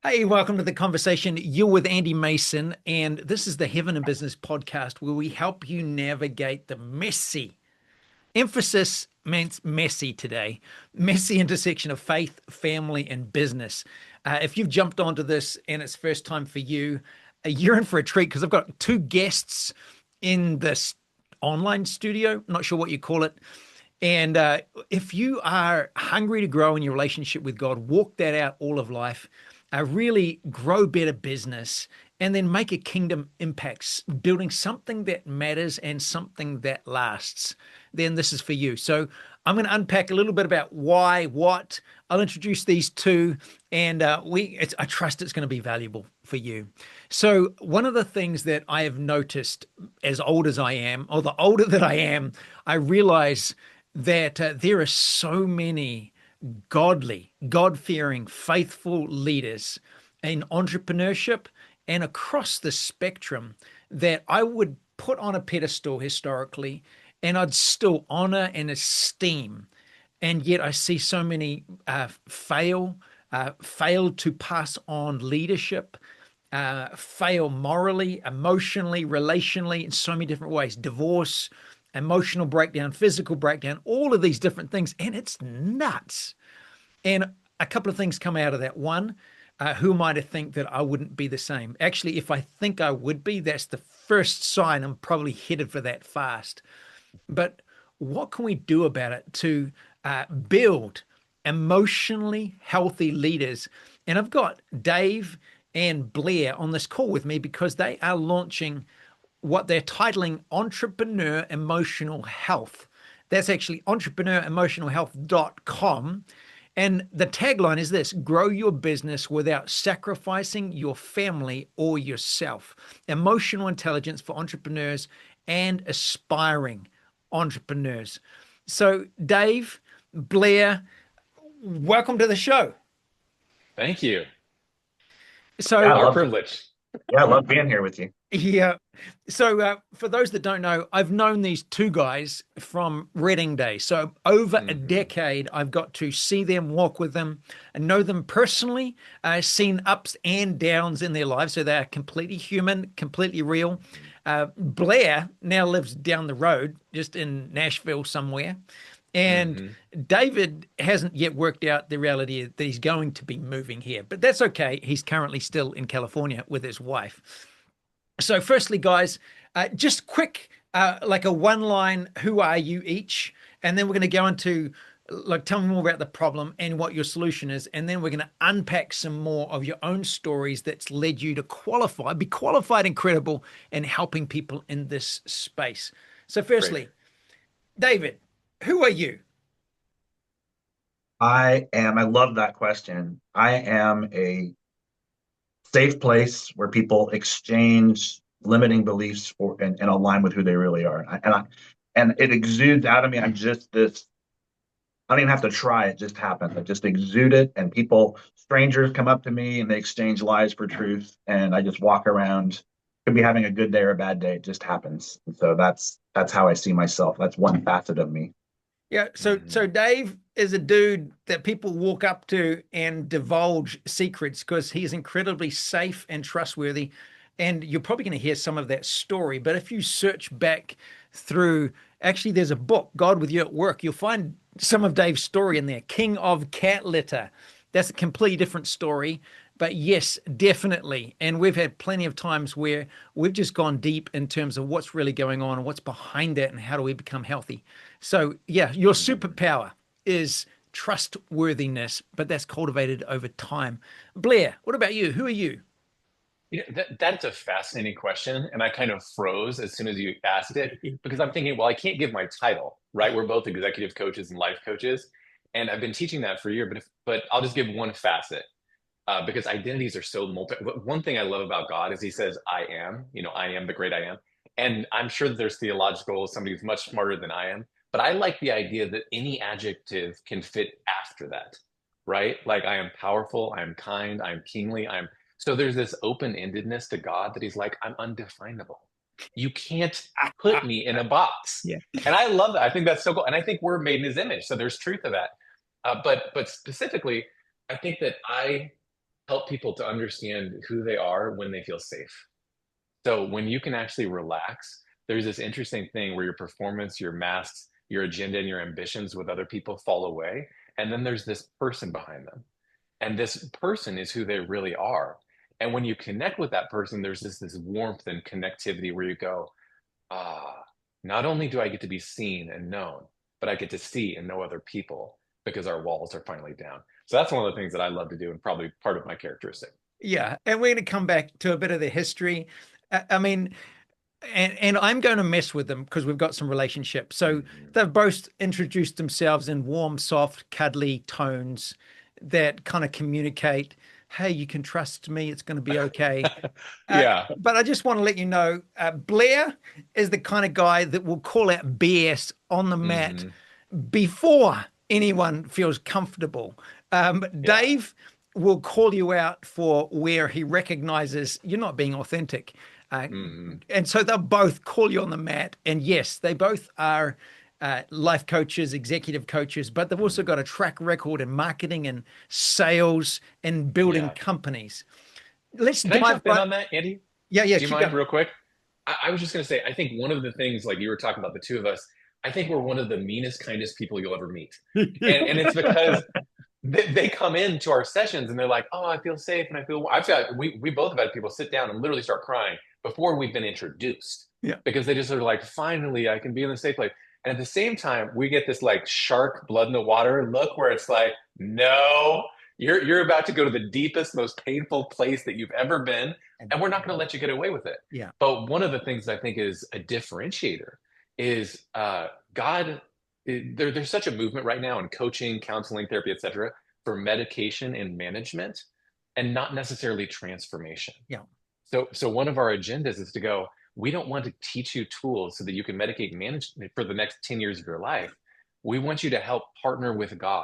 Hey, welcome to the conversation. You're with Andy Mason, and this is the Heaven and Business podcast where we help you navigate the messy, emphasis means messy today, messy intersection of faith, family, and business. If you've jumped onto this and it's first time for you, you're in for a treat because I've got two guests in this online studio, not sure what you call it. And if you are hungry to grow in your relationship with God, walk that out all of life, really grow better business, and then make a kingdom impact, building something that matters and something that lasts, then this is for you. So I'm going to unpack a little bit about why, what. I'll introduce these two, and I trust it's going to be valuable for you. So one of the things that I have noticed as old as I am, or the older that I am, I realize that there are so many godly, God fearing, faithful leaders in entrepreneurship and across the spectrum that I would put on a pedestal historically and I'd still honor and esteem. And yet I see so many fail to pass on leadership, fail morally, emotionally, relationally, in so many different ways. Divorce, emotional breakdown, physical breakdown, all of these different things. And it's nuts. And a couple of things come out of that. One, who am I to think that I wouldn't be the same? Actually, if I think I would be, that's the first sign I'm probably headed for that fast. But what can we do about it to build emotionally healthy leaders? And I've got Dave and Blair on this call with me because they are launching what they're titling Entrepreneur Emotional Health. That's actually entrepreneuremotionalhealth.com. And the tagline is this: grow your business without sacrificing your family or yourself. Emotional intelligence for entrepreneurs and aspiring entrepreneurs. So, Dave, Blair, welcome to the show. Thank you. So, Yeah, I Our love privilege. yeah, I love being here with you. yeah. So, for those that don't know, I've known these two guys from Reading Days. So, over a Hmm. decade, I've got to see them, walk with them, and know them personally, seen ups and downs in their lives. So, they're completely human, completely real. Blair now lives down the road, just in Nashville somewhere. And Hmm. David hasn't yet worked out the reality that he's going to be moving here, but that's okay. He's currently still in California with his wife. So, firstly, guys, just quick, like a one line, who are you each? And then we're going to go into, like, tell me more about the problem and what your solution is. And then we're going to unpack some more of your own stories that's led you to qualify, be qualified and credible in helping people in this space. So, Great. firstly, David, who are you? I love that question. I am a safe place where people exchange limiting beliefs and align with who they really are. And it exudes out of me. I'm just this, I don't even have to try, it just happens. I just exude it, and strangers come up to me and they exchange lies for truth. And I just walk around, could be having a good day or a bad day. It just happens. And so that's how I see myself. That's one facet of me. Yeah, so Hmm. Dave is a dude that people walk up to and divulge secrets because he's incredibly safe and trustworthy. And you're probably going to hear some of that story. But if you search back through, actually, there's a book, God with You at Work, you'll find some of Dave's story in there. King of Cat Litter. That's a completely different story. But yes, definitely. And we've had plenty of times where we've just gone deep in terms of what's really going on and what's behind that and how do we become healthy. So, yeah, your Hmm. superpower is trustworthiness, but that's cultivated over time. Blair, what about you? Who are you? That's a fascinating question. And I kind of froze as soon as you asked it because I'm thinking, well, I can't give my title, right? We're both executive coaches and life coaches. And I've been teaching that for a year, but I'll just give one facet because identities are so multi. One thing I love about God is he says, I am, I am the great I am. And I'm sure that there's theological, somebody who's much smarter than I am. But I like the idea that any adjective can fit after that, right? Like I am powerful, I am kind, I am kingly, so there's this open-endedness to God that he's like, I'm undefinable. You can't put me in a box. Yeah. And I love that. I think that's so cool. And I think we're made in his image. So there's truth to that. But specifically, I think that I help people to understand who they are when they feel safe. So when you can actually relax, there's this interesting thing where your performance, your masks, your agenda, and your ambitions with other people fall away. And then there's this person behind them. And this person is who they really are. And when you connect with that person, there's this warmth and connectivity where you go, ah, not only do I get to be seen and known, but I get to see and know other people because our walls are finally down. So that's one of the things that I love to do and probably part of my characteristic. Yeah, and we're going to come back to a bit of the history. I mean, and I'm going to mess with them because we've got some relationship. So Mhm. they've both introduced themselves in warm, soft, cuddly tones that kind of communicate, hey, you can trust me, it's going to be okay. Yeah. But I just want to let you know, Blair is the kind of guy that will call out BS on the mat Hmm. before anyone feels comfortable. Yeah. Dave will call you out for where he recognizes you're not being authentic. Uh, Hmm. and so they'll both call you on the mat. And yes, they both are life coaches, executive coaches, but they've also got a track record in marketing and sales and building Yeah. companies. Let's Can I dive jump in right. on that, Andy? Yeah, yeah, Do you keep mind going. real quick? I was just going to say, I think one of the things, like you were talking about the two of us, I think we're one of the meanest, kindest people you'll ever meet. And it's because they come into our sessions and they're like, oh, I feel safe and I feel, we both have had people sit down and literally start crying before we've been introduced Yeah. because they just are like, finally, I can be in a safe place. And at the same time, we get this like shark blood in the water look where it's like, no, you're about to go to the deepest, most painful place that you've ever been, and we're not going to let you get away with it. Yeah. But one of the things I think is a differentiator is God. There's such a movement right now in coaching, counseling, therapy, etc., for medication and management, and not necessarily transformation. Yeah. So one of our agendas is to go, we don't want to teach you tools so that you can medicate and manage for the next 10 years of your life. We want you to help partner with God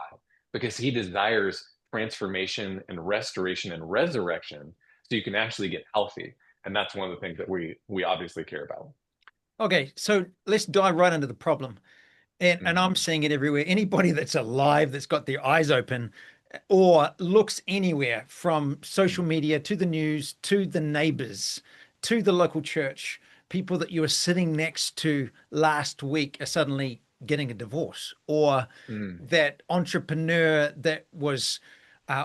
because he desires transformation and restoration and resurrection so you can actually get healthy. And that's one of the things that we obviously care about. Okay, so let's dive right into the problem. And I'm Mhm. seeing it everywhere. Anybody that's alive, that's got their eyes open, or looks anywhere from social media to the news to the neighbors to the local church, people that you were sitting next to last week are suddenly getting a divorce, or Mm. that entrepreneur that was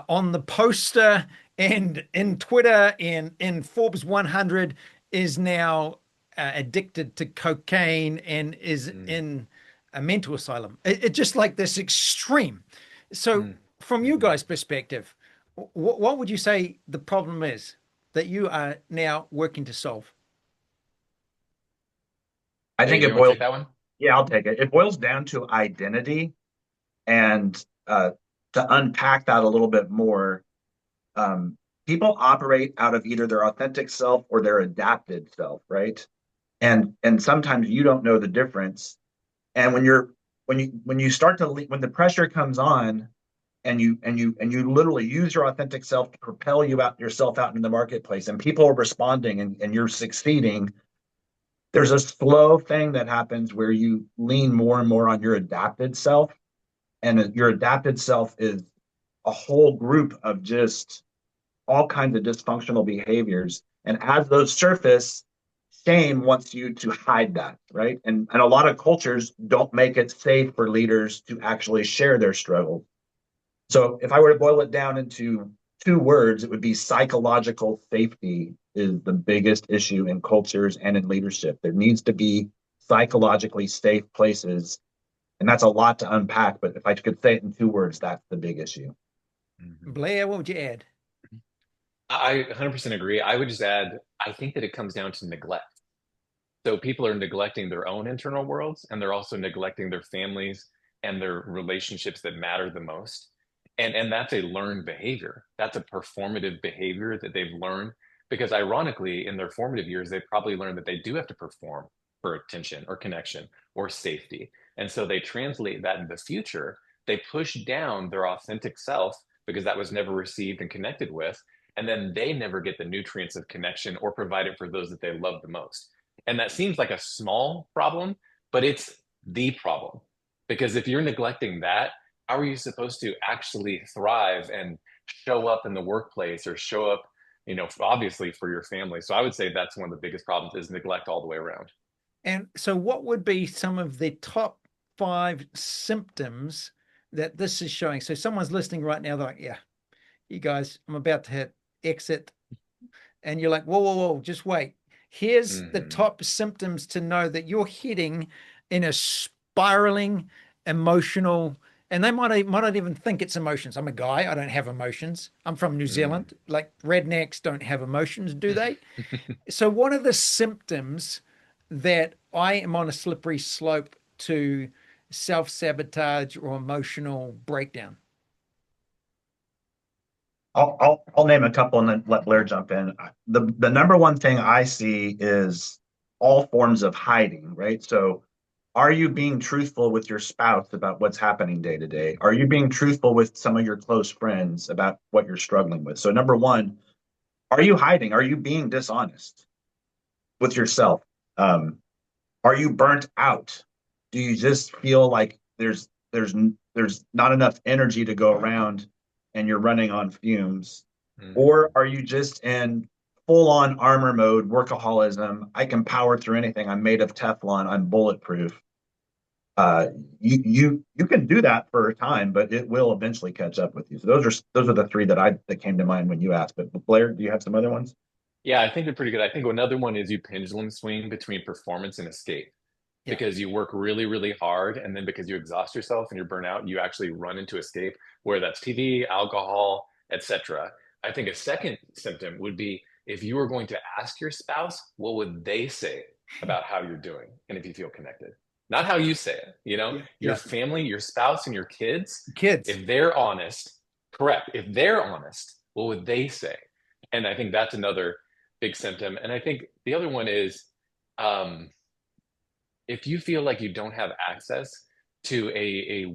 on the poster and in Twitter and in Forbes 100 is now addicted to cocaine and is Mm. in a mental asylum. It's just like this extreme. So, Mm. from you Mhm. guys' perspective, what would you say the problem is that you are now working to solve? I think Dave, you it want to boils, take that one? yeah, I'll take it. It boils down to identity and to unpack that a little bit more. Um, People operate out of either their authentic self or their adapted self, right? And sometimes you don't know the difference. And when you start to when the pressure comes on and you literally use your authentic self to propel yourself out in the marketplace and people are responding and you're succeeding, there's a slow thing that happens where you lean more and more on your adapted self, and your adapted self is a whole group of just all kinds of dysfunctional behaviors. And as those surface, shame wants you to hide that, right? And a lot of cultures don't make it safe for leaders to actually share their struggles. So if I were to boil it down into two words, it would be psychological safety is the biggest issue in cultures and in leadership. There needs to be psychologically safe places. And that's a lot to unpack, but if I could say it in two words, that's the big issue. Mhm. Blair, what would you add? I 100% agree. I would just add, I think that it comes down to neglect. So people are neglecting their own internal worlds and they're also neglecting their families and their relationships that matter the most. And that's a learned behavior. That's a performative behavior that they've learned because ironically, in their formative years, they probably learned that they do have to perform for attention or connection or safety. And so they translate that in the future. They push down their authentic self because that was never received and connected with. And then they never get the nutrients of connection or provide it for those that they love the most. And that seems like a small problem, but it's the problem. Because if you're neglecting that, how are you supposed to actually thrive and show up in the workplace or show up, obviously for your family? So I would say that's one of the biggest problems is neglect all the way around. And so, what would be some of the top 5 symptoms that this is showing? So, someone's listening right now, they're like, yeah, you guys, I'm about to hit exit. And you're like, whoa, whoa, whoa, just wait. Here's the Hmm. top symptoms to know that you're heading in a spiraling emotional, and they might not even think it's emotions. I'm a guy, I don't have emotions. I'm from New Mm. Zealand. Like rednecks don't have emotions, do they? So, what are the symptoms that I am on a slippery slope to self sabotage or emotional breakdown? I'll name a couple and then let Blair jump in. The number one thing I see is all forms of hiding, right? So are you being truthful with your spouse about what's happening day to day? Are you being truthful with some of your close friends about what you're struggling with? So number one, are you hiding? Are you being dishonest with yourself? Um, are you burnt out? Do you just feel like there's not enough energy to go around and you're running on fumes? Or Hmm. are you just in full on armor mode, workaholism? I can power through anything. I'm made of Teflon. I'm bulletproof. Uh, you can do that for a time, but it will eventually catch up with you. So those are the three that came to mind when you asked. But Blair, do you have some other ones? Yeah, I think they're pretty good. I think another one is you pendulum swing between performance and escape Yeah. because you work really, really hard. And then because you exhaust yourself and you're burnt out, you actually run into escape, whether that's TV, alcohol, etc. I think a second symptom would be if you were going to ask your spouse, what would they say about how you're doing and if you feel connected? Not how you say it, Yeah. your Yeah. family, your spouse, and your kids, Kids. if they're honest, correct, if they're honest, what would they say? And I think that's another big symptom. And I think the other one is um, if you feel like you don't have access to a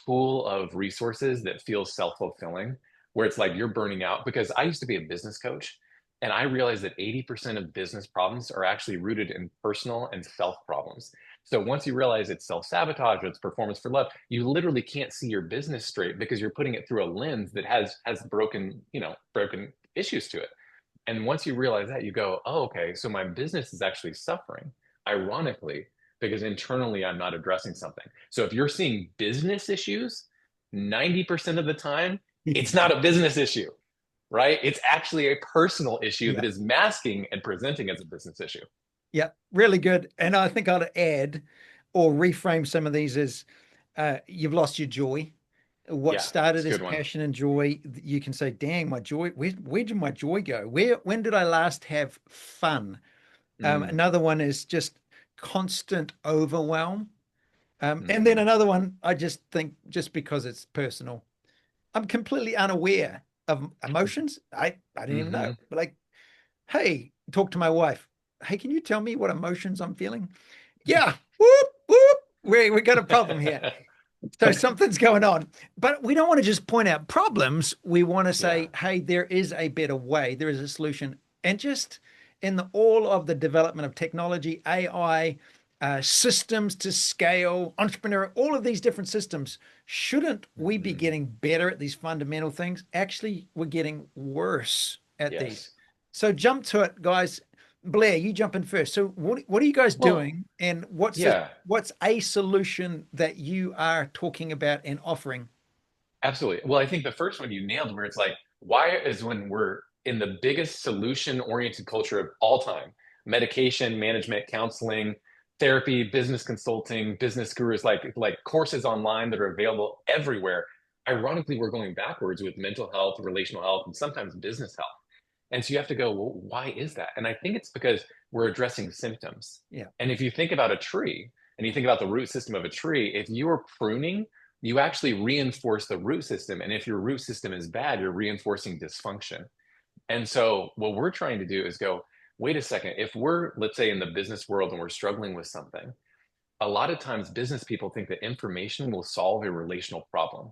pool of resources that feels self-fulfilling, where it's like you're burning out, because I used to be a business coach and I realized that 80% of business problems are actually rooted in personal and self problems. So once you realize it's self-sabotage or it's performance for love, you literally can't see your business straight because you're putting it through a lens that has broken issues to it. And once you realize that, you go, oh, okay, so my business is actually suffering, ironically, because internally I'm not addressing something. So if you're seeing business issues, 90% of the time, it's not a business issue, right? It's actually a personal issue Yeah. that is masking and presenting as a business issue. Yeah. Really good. And I think I'd add or reframe some of these as you've lost your joy. What Yeah, it's started a as good one. passion and joy, you can say, dang, my joy, where did my joy go? When did I last have fun? Mm, Another one is just constant overwhelm. And then mhm, another one, I just think, just because it's personal, I'm completely unaware of emotions. I didn't even know. mhm. Like, hey, talk to my wife. Hey, can you tell me what emotions I'm feeling? Yeah. Whoop, whoop. We got a problem here. So something's going on. But we don't want to just point out problems. We want to Yeah, say, hey, there is a better way. There is a solution. And just in all of the development of technology, AI, systems to scale, entrepreneur, all of these different systems, shouldn't we be mhm. getting better at these fundamental things? Actually, we're getting worse at these. Yes. So jump to it, guys. Blair, you jump in first. So what are you guys Well, doing, and yeah. what's a solution that you are talking about and offering? Absolutely. Well, I think the first one you nailed, where it's like, why is when we're in the biggest solution oriented culture of all time, medication, management, counseling, therapy, business consulting, business gurus, like courses online that are available everywhere. Ironically, we're going backwards with mental health, relational health, and sometimes business health. And so you have to go, well, why is that? And I think it's because we're addressing symptoms. Yeah. And if you think about a tree and you think about the root system of a tree, if you are pruning, you actually reinforce the root system. And if your root system is bad, you're reinforcing dysfunction. And so what we're trying to do is go, wait a second, if we're, let's say, in the business world and we're struggling with something, a lot of times business people think that information will solve a relational problem.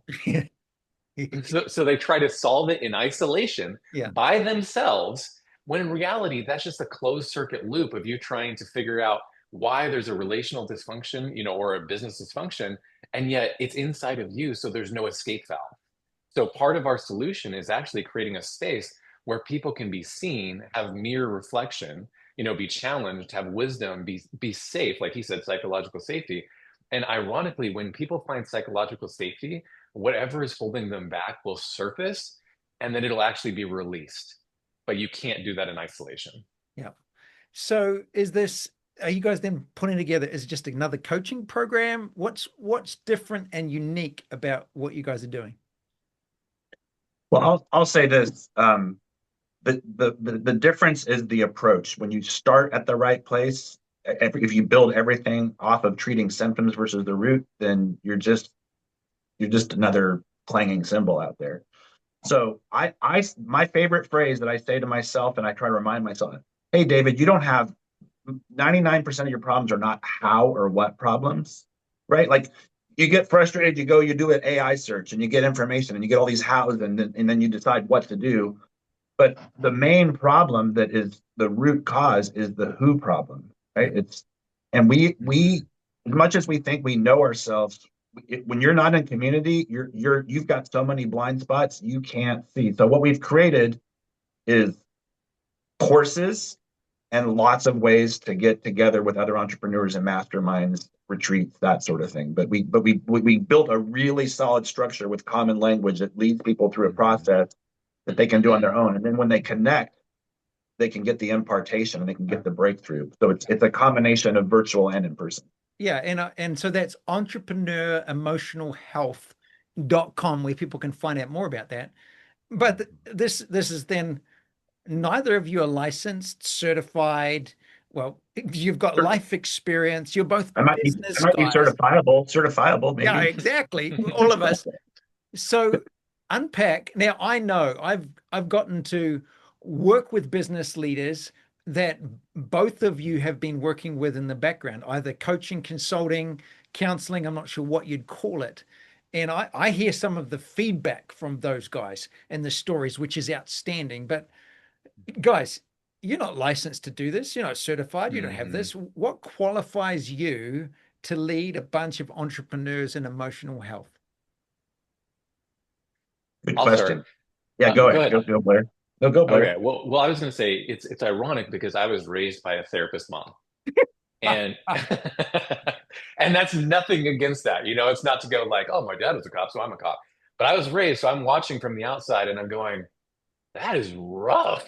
So they try to solve it in isolation Yeah. by themselves, when in reality, that's just a closed circuit loop of you trying to figure out why there's a relational dysfunction, or a business dysfunction. And yet it's inside of you, so there's no escape valve. So part of our solution is actually creating a space where people can be seen, have mirror reflection, be challenged, have wisdom, be safe, like he said, psychological safety. And ironically, when people find psychological safety, whatever is holding them back will surface, and then it'll actually be released. But you can't do that in isolation. Yeah. So are you guys then putting together, is it just another coaching program? What's different and unique about what you guys are doing? Well, I'll say this. The difference is the approach. When you start at the right place, if you build everything off of treating symptoms versus the root, then you're just another clanging cymbal out there. So my favorite phrase that I say to myself, and I try to remind myself, hey, David, you don't have 99% of your problems are not how or what problems, right? Like you get frustrated, you do an AI search and you get information and you get all these hows and then you decide what to do. But the main problem that is the root cause is the who problem, right? And we as much as we think we know ourselves, when you're not in community, you've got so many blind spots you can't see. So what we've created is courses and lots of ways to get together with other entrepreneurs and masterminds, retreats, that sort of thing. But we built a really solid structure with common language that leads people through a process that they can do on their own. And then when they connect, they can get the impartation and they can get the breakthrough. So it's a combination of virtual and in person. Yeah. And so that's entrepreneuremotionalhealth.com, where people can find out more about that. But this is then, neither of you are licensed, certified. Well, you've got life experience. You're both business I might guys. be certifiable, maybe. Yeah, exactly. All of us. So unpack. Now, I know I've gotten to work with business leaders that both of you have been working with in the background, either coaching, consulting, counseling. I'm not sure what you'd call it. And I hear some of the feedback from those guys and the stories, which is outstanding. But guys, you're not licensed to do this. You're not certified. You don't have this. What qualifies you to lead a bunch of entrepreneurs in emotional health? Good I'll question. start. Yeah, go ahead. Go Blair. No, go Blair. Okay. Well, I was going to say it's ironic because I was raised by a therapist mom, and and that's nothing against that. It's not to go like, oh, my dad was a cop, so I'm a cop. But I was raised, so I'm watching from the outside, and I'm going, that is rough,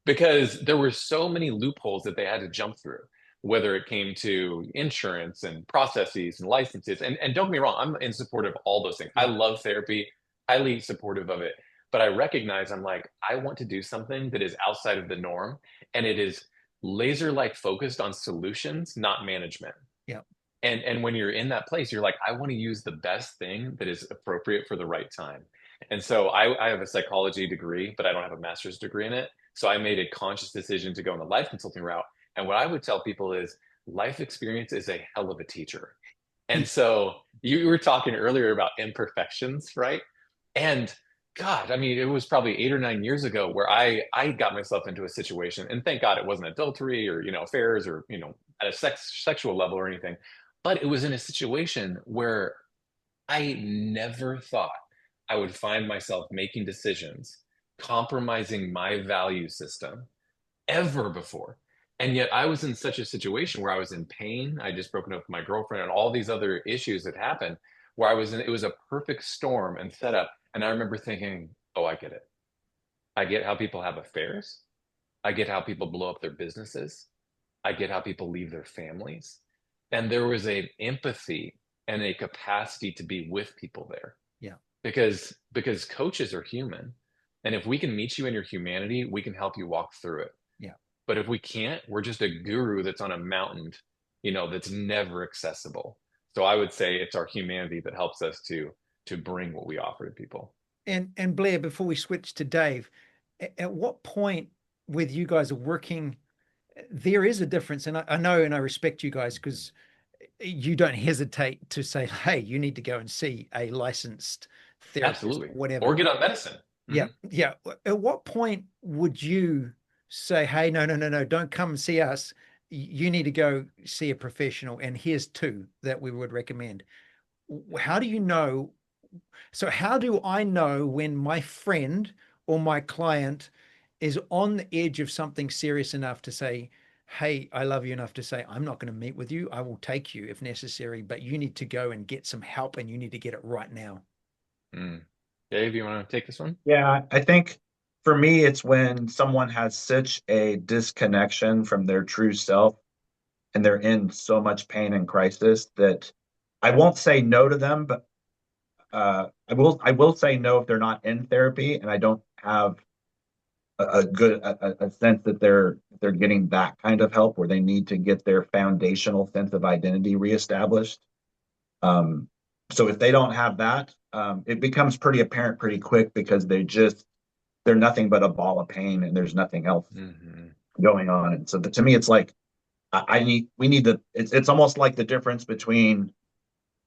because there were so many loopholes that they had to jump through, whether it came to insurance and processes and licenses. And don't get me wrong, I'm in support of all those things. I love therapy, highly supportive of it. But I recognize, I'm like, I want to do something that is outside of the norm, and it is laser-like focused on solutions, not management. Yeah. And when you're in that place, you're like, I want to use the best thing that is appropriate for the right time. And so I have a psychology degree, but I don't have a master's degree in it. So I made a conscious decision to go in the life consulting route. And what I would tell people is life experience is a hell of a teacher. And so you were talking earlier about imperfections, right? And God, I mean, it was probably 8 or 9 years ago where I got myself into a situation, and thank God it wasn't adultery or, affairs or, at a sexual level or anything, but it was in a situation where I never thought I would find myself making decisions, compromising my value system ever before. And yet I was in such a situation where I was in pain. I just broken up with my girlfriend and all these other issues that happened where it was a perfect storm and setup. And I remember thinking, oh, I get it. I get how people have affairs. I get how people blow up their businesses. I get how people leave their families. And there was a empathy and a capacity to be with people there. Yeah. Because coaches are human. And if we can meet you in your humanity, we can help you walk through it. Yeah. But if we can't, we're just a guru that's on a mountain, that's never accessible. So I would say it's our humanity that helps us to bring what we offer to people. And Blair, before we switch to Dave, at what point with you guys are working, there is a difference. And I know, and I respect you guys because you don't hesitate to say, hey, you need to go and see a licensed therapist. Absolutely. Whatever. Or get on medicine. Yeah. Yeah. At what point would you say, hey, no, don't come and see us. You need to go see a professional. And here's 2 that we would recommend. How do you know? So how do I know when my friend or my client is on the edge of something serious enough to say, hey, I love you enough to say, I'm not going to meet with you. I will take you if necessary, but you need to go and get some help and you need to get it right now. Mm. Dave, you want to take this one? Yeah, I think for me, it's when someone has such a disconnection from their true self and they're in so much pain and crisis that I won't say no to them, but I will say no if they're not in therapy and I don't have a sense that they're getting that kind of help where they need to get their foundational sense of identity reestablished. Um, so if they don't have that, it becomes pretty apparent pretty quick because they're nothing but a ball of pain and there's nothing else Mm-hmm. going on. And so to me, it's like we need to. It's almost like the difference between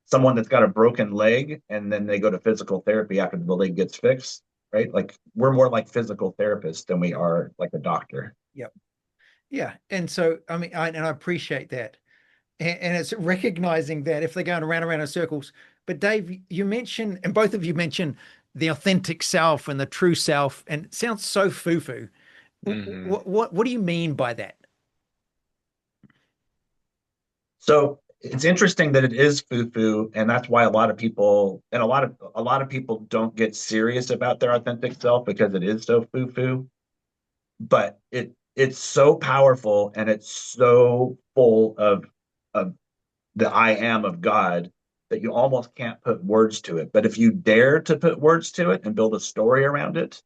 someone that's got a broken leg and then they go to physical therapy after the leg gets fixed, right? Like we're more like physical therapists than we are like a doctor. Yep. Yeah. And so, I mean, and I appreciate that. And it's recognizing that if they're going around and around in circles. But Dave, you mentioned, and both of you mentioned the authentic self and the true self, and it sounds so foo-foo. Mm-hmm. What do you mean by that? So it's interesting that it is foo-foo, and that's why a lot of people and a lot of people don't get serious about their authentic self because it is so foo-foo. But it's so powerful and it's so full of the I am of God that you almost can't put words to it. But if you dare to put words to it and build a story around it,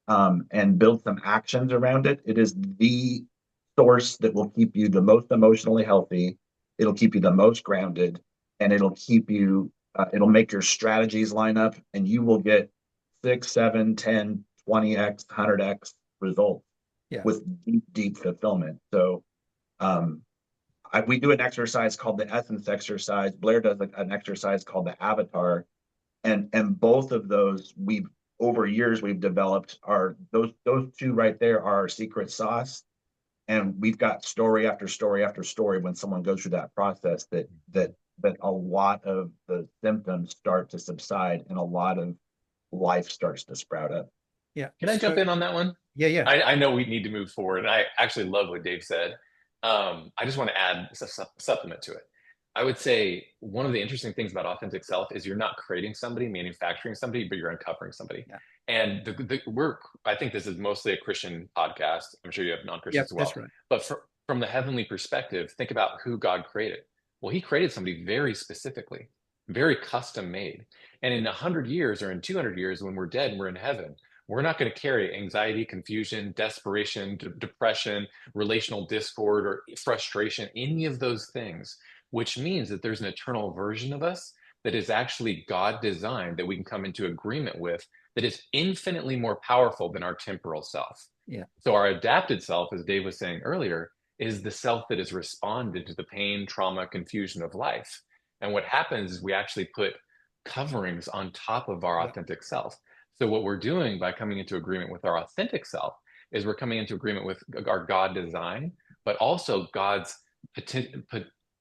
and build some actions around it, it is the source that will keep you the most emotionally healthy. It'll keep you the most grounded, and it'll make your strategies line up, and you will get 6, 7, 10, 20x, 100x results Yeah. with deep, deep fulfillment. So, um, we do an exercise called the essence exercise. Blair does an exercise called the avatar, and both of those we've over years we've developed are those two right there are our secret sauce, and we've got story after story after story when someone goes through that process that a lot of the symptoms start to subside and a lot of life starts to sprout up. Yeah. Can I jump So, in on that one? yeah, yeah. I know we need to move forward, and I actually love what Dave said. I just want to add a supplement to it. I would say one of the interesting things about authentic self is you're not creating somebody, manufacturing somebody, but you're uncovering somebody. Yeah. And the work, I think this is mostly a Christian podcast. I'm sure you have non-Christians Yep, as well. that's right. But from the heavenly perspective, think about who God created. Well, he created somebody very specifically, very custom made. And in 100 years or in 200 years, when we're dead and we're in heaven, we're not going to carry anxiety, confusion, desperation, depression, relational discord, or frustration, any of those things, which means that there's an eternal version of us that is actually God designed that we can come into agreement with that is infinitely more powerful than our temporal self. Yeah. So, our adapted self, as Dave was saying earlier, is the self that has responded to the pain, trauma, confusion of life. And what happens is we actually put coverings on top of our Yeah. authentic self. So, what we're doing by coming into agreement with our authentic self is we're coming into agreement with our God design, but also God's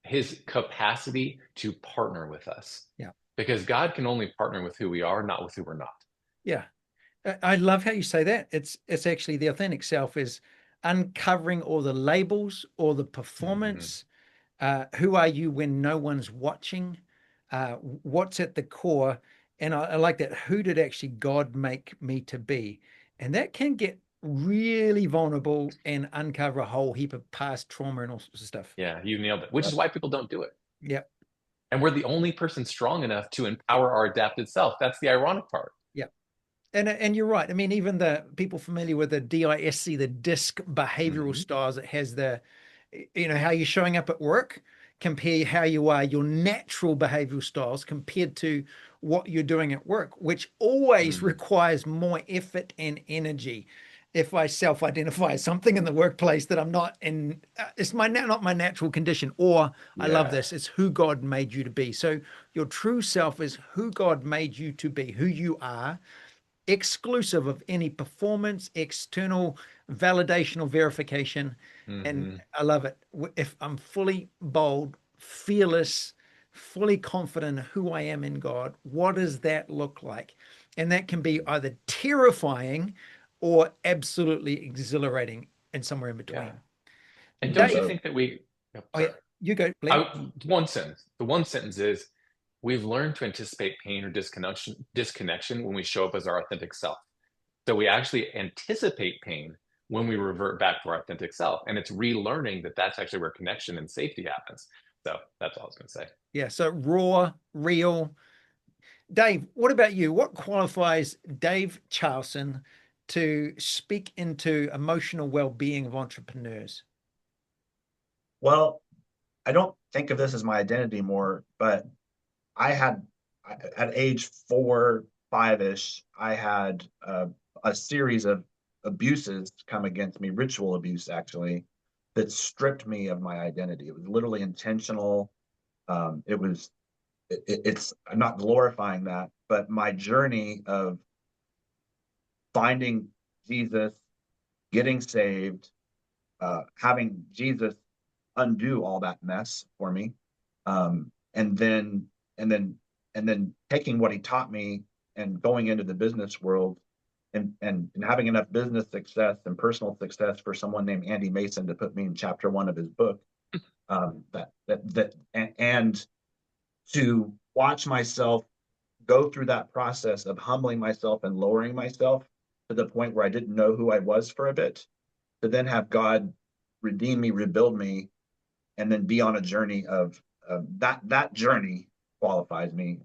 his capacity to partner with us. Yeah. Because God can only partner with who we are, not with who we're not. Yeah. I love how you say that. It's actually the authentic self is uncovering all the labels, all the Mm-hmm. performance. Who are you when no one's watching? What's at the core? And I like that. Who did actually God make me to be? And that can get really vulnerable and uncover a whole heap of past trauma and all sorts of stuff. Yeah, you nailed it, which is why people don't do it. Yeah. And we're the only person strong enough to empower our adapted self. That's the ironic part. Yeah. And you're right. I mean, even the people familiar with the DISC, the disc behavioral Mm-hmm. styles, it has how you're showing up at work, compare how you are, your natural behavioral styles compared to what you're doing at work, which always Mm. requires more effort and energy. If I self-identify as something in the workplace that I'm not in, it's not my natural condition, or I love Yeah. this, it's who God made you to be. So your true self is who God made you to be, who you are, exclusive of any performance, external validation or verification. And Mm-hmm. I love it. If I'm fully bold, fearless, fully confident in who I am in God, what does that look like? And that can be either terrifying or absolutely exhilarating and somewhere in Yeah. between. And don't you Dave, think that we, oh, oh yeah, sorry. you go, Blair. I, one sentence. The one sentence is we've learned to anticipate pain or disconnection when we show up as our authentic self. So we actually anticipate pain when we revert back to our authentic self. And it's relearning that that's actually where connection and safety happens. So that's all I was going to say. Yeah, so raw, real. Dave, what about you? What qualifies Dave Charlson to speak into emotional well-being of entrepreneurs? Well, I don't think of this as my identity more, but I had at age 4, 5-ish, I had a series of abuses come against me, ritual abuse actually, that stripped me of my identity. It was literally intentional. It was it's I'm not glorifying that, but my journey of finding Jesus, getting saved, having Jesus undo all that mess for me, and then and then and then taking what he taught me and going into the business world and having enough business success and personal success for someone named Andy Mason to put me in chapter 1 of his book. And to watch myself go through that process of humbling myself and lowering myself to the point where I didn't know who I was for a bit, to then have God redeem me, rebuild me, and then be on a journey of that journey qualifies me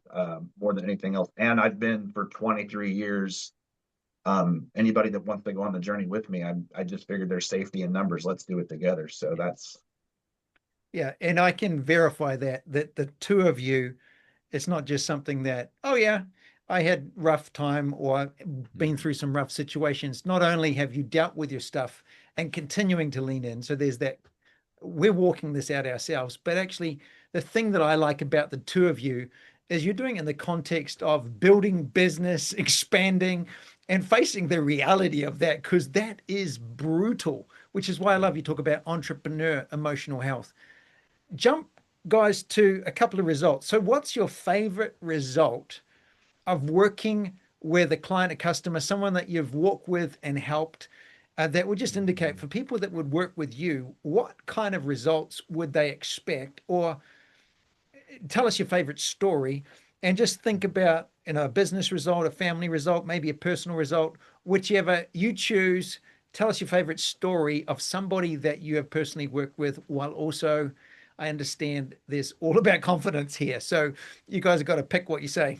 more than anything else. And I've been for 23 years. Anybody that wants to go on the journey with me, I just figured there's safety in numbers. Let's do it together. So that's Yeah, and I can verify that the two of you, it's not just something that, oh yeah, I had rough time or been through some rough situations. Not only have you dealt with your stuff and continuing to lean in, so there's that we're walking this out ourselves, but actually the thing that I like about the two of you is you're doing it in the context of building business, expanding, and facing the reality of that, because that is brutal, which is why I love you talk about entrepreneur emotional health. Jump, guys, to a couple of results. So, what's your favorite result of working with a client, a customer, someone that you've walked with and helped? That would just indicate for people that would work with you, what kind of results would they expect? Or tell us your favorite story and just think about a business result, a family result, maybe a personal result, whichever you choose. Tell us your favorite story of somebody that you have personally worked with, while also I understand there's all about confidence here. So you guys have got to pick what you say.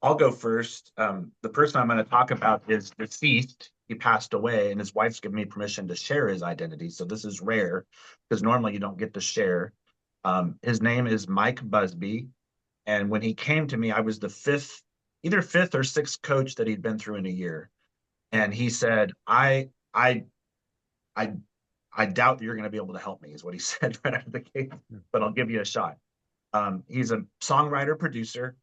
I'll go first. The person I'm going to talk about is deceased. He passed away, and his wife's given me permission to share his identity. So this is rare because normally you don't get to share. His name is Mike Busby, and when he came to me, I was the either fifth or sixth coach that he'd been through in a year. And he said, I, I doubt that you're going to be able to help me," is what he said right out of the gate. But I'll give you a shot. He's a songwriter, producer.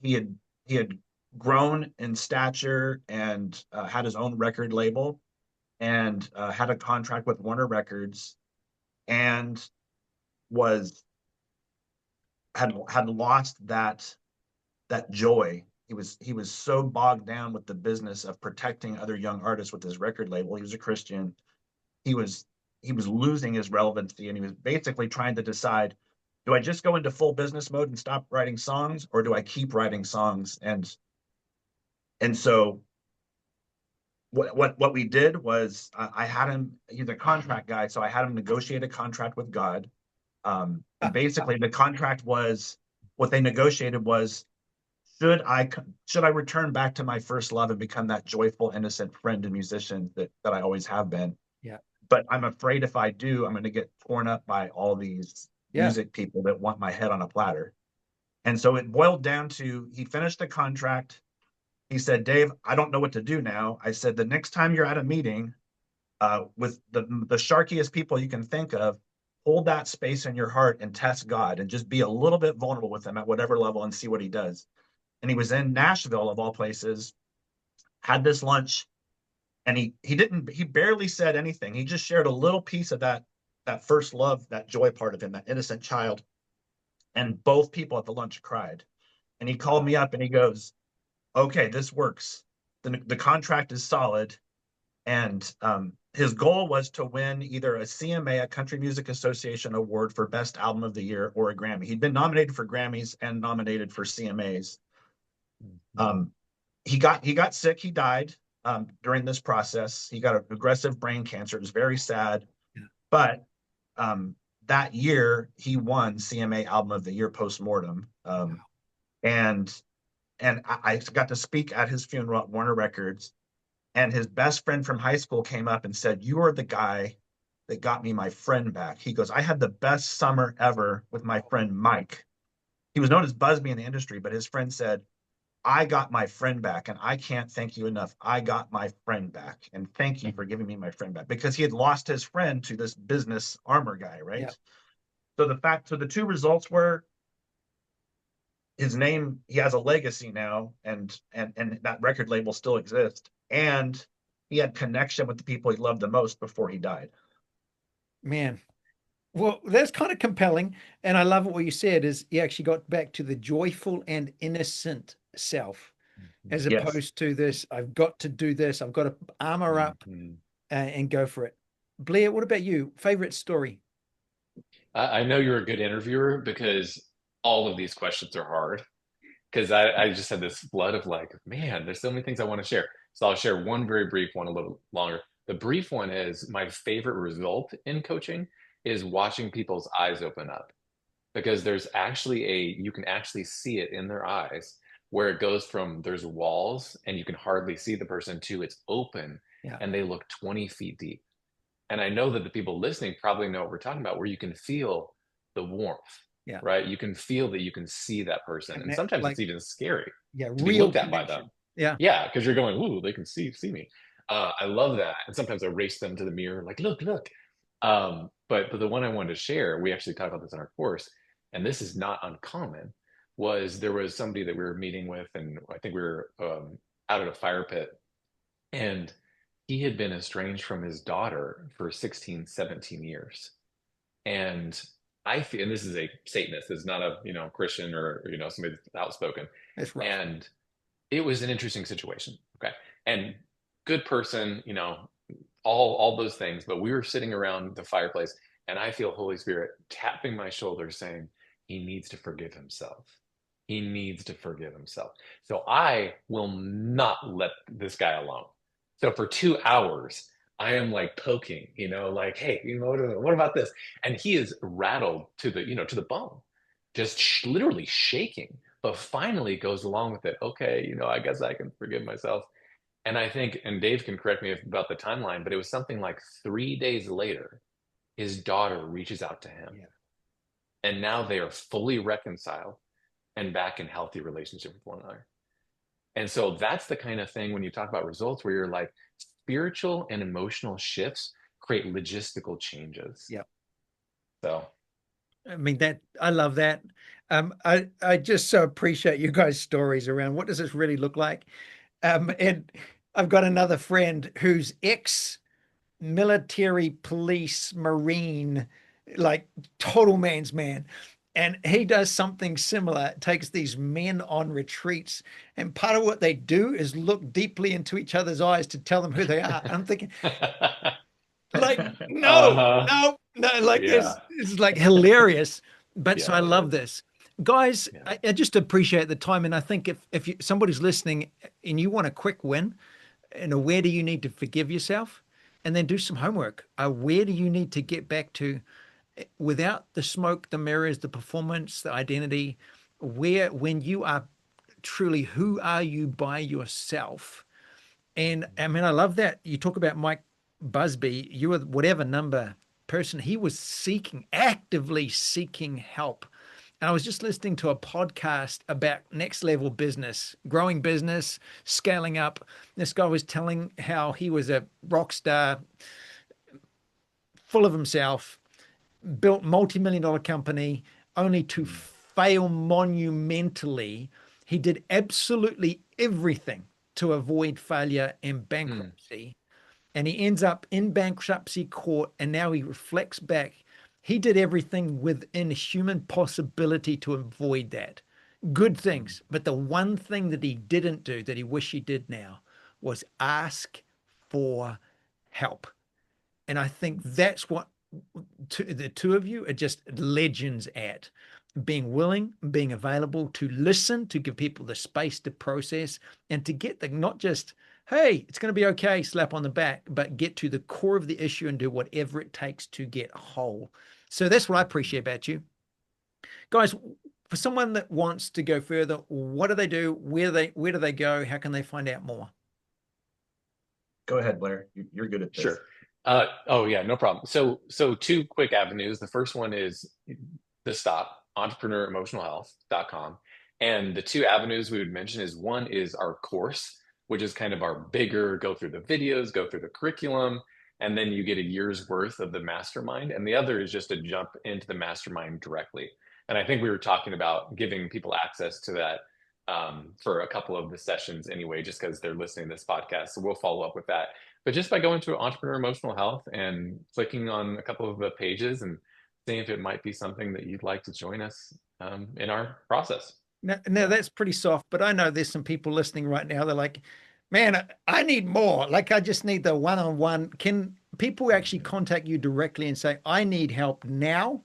He had grown in stature and had his own record label and had a contract with Warner Records and was had lost that joy. He was so bogged down with the business of protecting other young artists with his record label. He was a Christian. He was losing his relevancy, and he was basically trying to decide, do I just go into full business mode and stop writing songs, or do I keep writing songs? And so what we did was I had him. He's a contract guy, so I had him negotiate a contract with God. And basically, the contract was, what they negotiated was, should I return back to my first love and become that joyful, innocent friend and musician that I always have been? Yeah. But I'm afraid if I do, I'm going to get torn up by all these Yeah. music people that want my head on a platter. And so it boiled down to, he finished the contract. He said, "Dave, I don't know what to do now." I said, "The next time you're at a meeting with the sharkiest people you can think of, hold that space in your heart and test God and just be a little bit vulnerable with him at whatever level and see what he does." And he was in Nashville, of all places, had this lunch, and he barely said anything. He just shared a little piece of that that first love, that joy part of him, that innocent child. And both people at the lunch cried. And he called me up and he goes, okay, this works. The contract is solid. And his goal was to win either a CMA, a Country Music Association award for Best Album of the Year, or a Grammy. He'd been nominated for Grammys and nominated for CMAs. He got sick. He died during this process. He got aggressive brain cancer. It was very sad. Yeah. But that year, he won CMA Album of the Year postmortem. And I got to speak at his funeral at Warner Records. And his best friend from high school came up and said, you are the guy that got me my friend back. He goes, I had the best summer ever with my friend Mike. He was known as Busby in the industry, but his friend said, I got my friend back, and I can't thank you enough. I got my friend back, and thank you for giving me my friend back, because he had lost his friend to this business armor guy, right? Yeah. So the two results were his name, he has a legacy now, and that record label still exists. And he had connection with the people he loved the most before he died. Man, well, that's kind of compelling. And I love what you said is he actually got back to the joyful and innocent self, as opposed to this, I've got to do this, I've got to armor up and go for it. Blair, what about you? Favorite story? I know you're a good interviewer because all of these questions are hard. Because I just had this flood of like, man, there's so many things I want to share. So I'll share one very brief one, a little longer. The brief one is my favorite result in coaching is watching people's eyes open up, because there's actually you can actually see it in their eyes, where it goes from there's walls and you can hardly see the person to it's open and they look 20 feet deep. And I know that the people listening probably know what we're talking about, where you can feel the warmth. Yeah. Right. You can feel that you can see that person. And sometimes it's even scary to be looked at by them. Yeah. Yeah. Because you're going, ooh, they can see me. I love that. And sometimes I race them to the mirror, like, look. But the one I wanted to share, we actually talk about this in our course, and this is not uncommon, was there was somebody that we were meeting with, and I think we were out at a fire pit, and he had been estranged from his daughter for 16, 17 years. And I feel, and this is a Satanist, this is not a, Christian or, somebody that's outspoken. That's right. And it was an interesting situation. Okay. And good person, all those things, but we were sitting around the fireplace and I feel Holy Spirit tapping my shoulder saying, he needs to forgive himself. He needs to forgive himself. So I will not let this guy alone. So for 2 hours, I am like poking, like, hey, what about this? And he is rattled to the bone, just literally shaking, but finally goes along with it. Okay, I guess I can forgive myself. And I think, and Dave can correct me about the timeline, but it was something like 3 days later, his daughter reaches out to him. Yeah. And now they are fully reconciled and back in healthy relationship with one another. And so that's the kind of thing when you talk about results where you're like, spiritual and emotional shifts create logistical changes. Yeah. So, I mean, I love that. I just so appreciate you guys' stories around what does this really look like. And I've got another friend who's ex-military, police, Marine, like total man's man. And he does something similar, takes these men on retreats. And part of what they do is look deeply into each other's eyes to tell them who they are. And I'm thinking, like, no, like it's like hilarious. But so I love this. Guys, I just appreciate the time. And I think if somebody's listening and you want a quick win, where do you need to forgive yourself? And then do some homework. Where do you need to get back to without the smoke, the mirrors, the performance, the identity, when you are truly, who are you by yourself? And I mean, I love that. You talk about Mike Busby, you were whatever number person, he was actively seeking help. And I was just listening to a podcast about next level business, growing business, scaling up. This guy was telling how he was a rock star, full of himself, built multi-million-dollar company, only to fail monumentally. He did absolutely everything to avoid failure and bankruptcy. and he ends up in bankruptcy court. And now he reflects back. He did everything within human possibility to avoid that. Good things. But the one thing that he didn't do that he wish he did now was ask for help. And I think that's what the two of you are just legends at: being willing, being available to listen, to give people the space to process, and to get the not just, hey, it's going to be okay, slap on the back, but get to the core of the issue and do whatever it takes to get whole. So that's what I appreciate about you. Guys, for someone that wants to go further, what do they do? Where do they go? How can they find out more? Go ahead, Blair. You're good at this. Sure. Oh yeah, no problem. So two quick avenues. The first one is the stop, entrepreneuremotionalhealth.com. And the two avenues we would mention is, one is our course, which is kind of our bigger, go through the videos, go through the curriculum, and then you get a year's worth of the mastermind. And the other is just to jump into the mastermind directly. And I think we were talking about giving people access to that for a couple of the sessions anyway, just because they're listening to this podcast. So we'll follow up with that. But just by going to Entrepreneur Emotional Health and clicking on a couple of the pages and seeing if it might be something that you'd like to join us in our process. Now that's pretty soft, but I know there's some people listening right now. They're like, man, I need more. Like, I just need the one-on-one. Can people actually contact you directly and say, I need help now?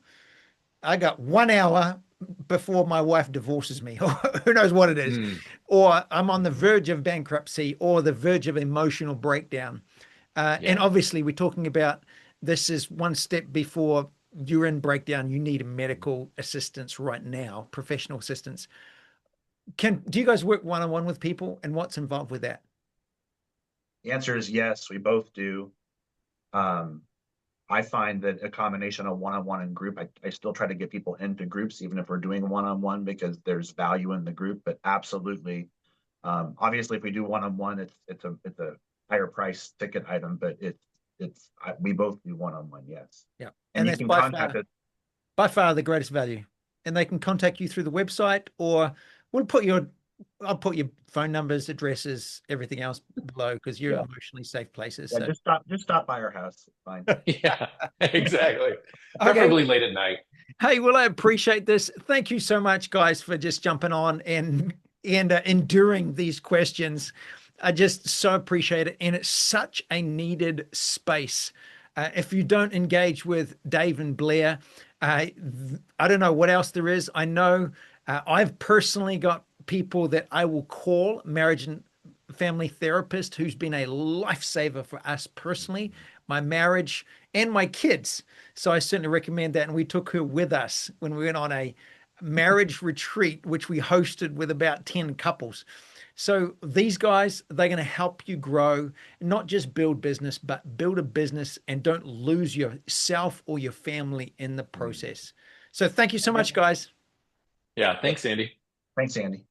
I got 1 hour before my wife divorces me, or who knows what it is, or I'm on the verge of bankruptcy or the verge of emotional breakdown. And obviously we're talking about, this is one step before you're in breakdown. You need a medical assistance right now, professional assistance. Do you guys work one-on-one with people, and what's involved with that? The answer is yes, we both do. I find that a combination of one-on-one and group, I still try to get people into groups, even if we're doing one-on-one, because there's value in the group. But absolutely, obviously, if we do one-on-one, it's a higher price ticket item, but we both do one-on-one, yes. Yeah, and that's by far the greatest value. And they can contact you through the website, or I'll put your phone numbers, addresses, everything else below, because you're emotionally safe places. Yeah, so. just stop by our house. It's fine. Yeah, exactly. Preferably late at night. Hey, well, I appreciate this. Thank you so much, guys, for just jumping on and enduring these questions. I just so appreciate it. And it's such a needed space. If you don't engage with Dave and Blair, I don't know what else there is. I know I've personally got people that I will call, marriage and family therapist, who's been a lifesaver for us personally, my marriage and my kids. So I certainly recommend that. And we took her with us when we went on a marriage retreat, which we hosted with about 10 couples. So these guys, they're going to help you grow, not just build business, but build a business, and don't lose yourself or your family in the process. So thank you so much, guys. Yeah. Thanks, Andy. Thanks, Andy.